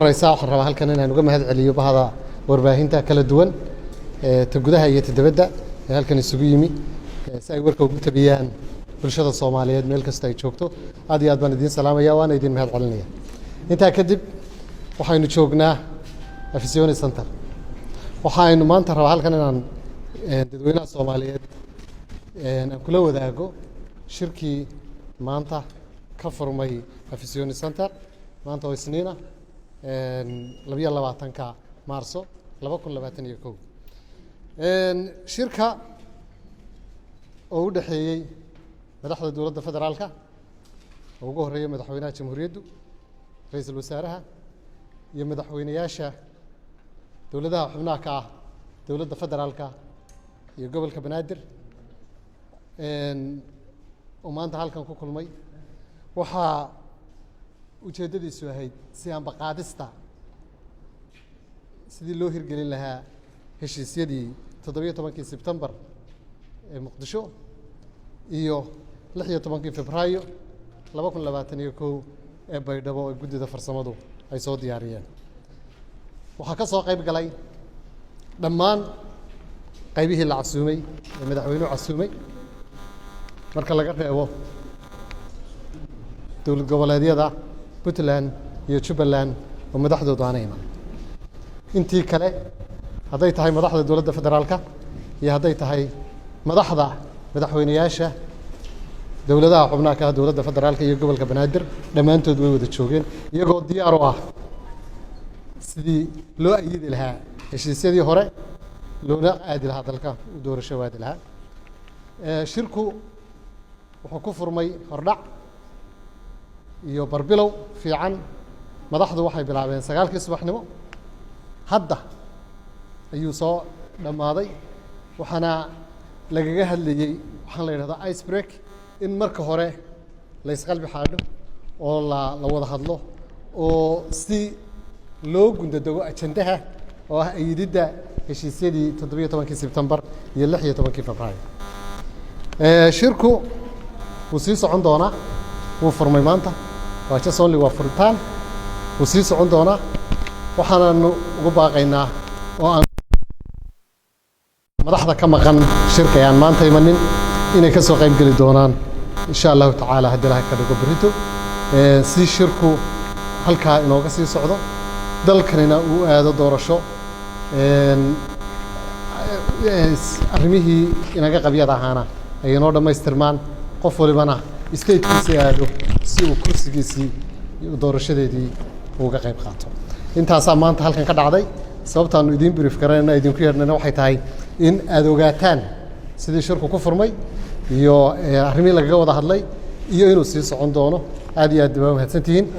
رئيسا waxaan rabaa halkan inaan uga mahad celiyo bahada warbaahinta kala duwan ta gudaha iyo ta dibadda ee halkan isugu yimi si ay warka ugu tabiyaan bulshada Soomaaliyeed meel kasta ay joogto aad iyo aad baan idin salaamaya waan idin mahad celinaya inta kadib waxaynu joognaa Afisiyoni Center waxaynu maanta rabaa halkan inaan dadweynaha Soomaaliyeed aan kula wadaago shirkii maanta ka furmay Afisiyoni Center maanta oo Isniina 22 maarso 2021 shirka oo u dhaxeeyay madaxda dawladda federaalka oo ugu horeeyay madaxweynaha jamhuuriyadda ra'iisul wasaaraha iyo madaxweynayaasha dawladaha xubnaha ka ah dawladda federaalka iyo gobolka Banaadir oo maanta halkan ku kulmay waxa ujeedadiisu ahayd si aan baqaadista sidii loo hirgelin lahaa heshiisyadii 17 Sebtembar ee Muqdisho iyo 16 Febraayo 2021 ee Baydhabo ee guddida farsamadu ay soo diyaariyeen waxa ka soo qayb galay dhammaan qaybihii la casuumay ee madaxweynuhu casuumay marka laga reebo dawlad goboleedyada Puntland iyo Jubaland oo madaxdoodu aanay iman intii kale haday tahay madaxda dawladda federaalka iyo haday tahay madaxda madaxweynayaasha dawladaha xubnaha ka ah dawladda federaalka iyo gobolka Banaadir dhamaantood way wada joogeen iyagoo diyaar u ah sidii loo ayidi lahaa heshiisyadii hore loona aadi lahaa dalka u doorasho waadi lahaa shirku wuxuu ku furmay hordhac iyo barbilow fiican madaxdu waxay bilaabeen 9 subaxnimo hadda ayuu soo dhamaaday waxana lagaga hadlayay waxaan la yiraahdaa ice break in marka hore la isqalbi xaadho oo la wada hadlo oo si loo gundadago ajandaha oo ah ayidida heshiisyadii 17 Sebtembar iyo 16 Febraayo shirku wuu sii socon doonaa wuu furmay maanta waa just only waa furitaan wuu sii socon doonaa waxaanu ugu baaqaynaa oo aan madaxda ka maqan shirka aan maanta imanin inay ka soo qayb gali doonaan insha Allah taala haddii la ka dhigo berito si shirku halka inooga sii socdo dalkanina uu aado doorasho arrimihii inaga qabyada ahaana ay inoo dhamaystirmaan qof walibana state-kiisa aado si uu kursigiisii doorashadeedii uga qayb qaato intaas maanta halkan ka dhacday sababtaan idin brief gareena idin ku yeernana waxay tahay in aad ogaataan sidii shirku ku furmay iyo arrimihii laga wada hadlay iyo inuu sii socon doono aad iyo aad mahadsantihiin